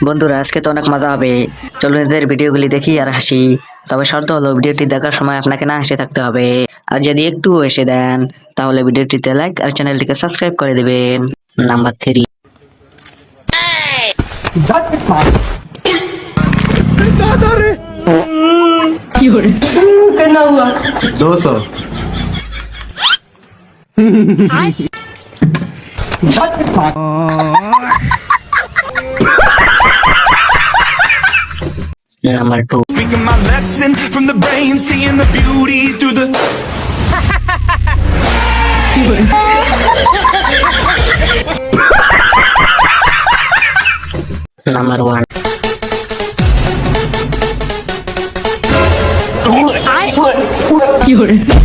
বন্ধুরা আজকে তো অনেক মজা হবে, চলুন এদের ভিডিওগুলি দেখি আর হাসি। তবে শর্ত হলো ভিডিওটি দেখার সময় আপনাকে না হেসে থাকতে হবে, আর যদি একটু হেসে দেন তাহলে ভিডিওটিতে লাইক আর চ্যানেলটিকে সাবস্ক্রাইব করে দেবেন। নাম্বার 3। दो सौ number 2। Speaking my lesson from the brain, seeing the beauty through the. Number 1।有人。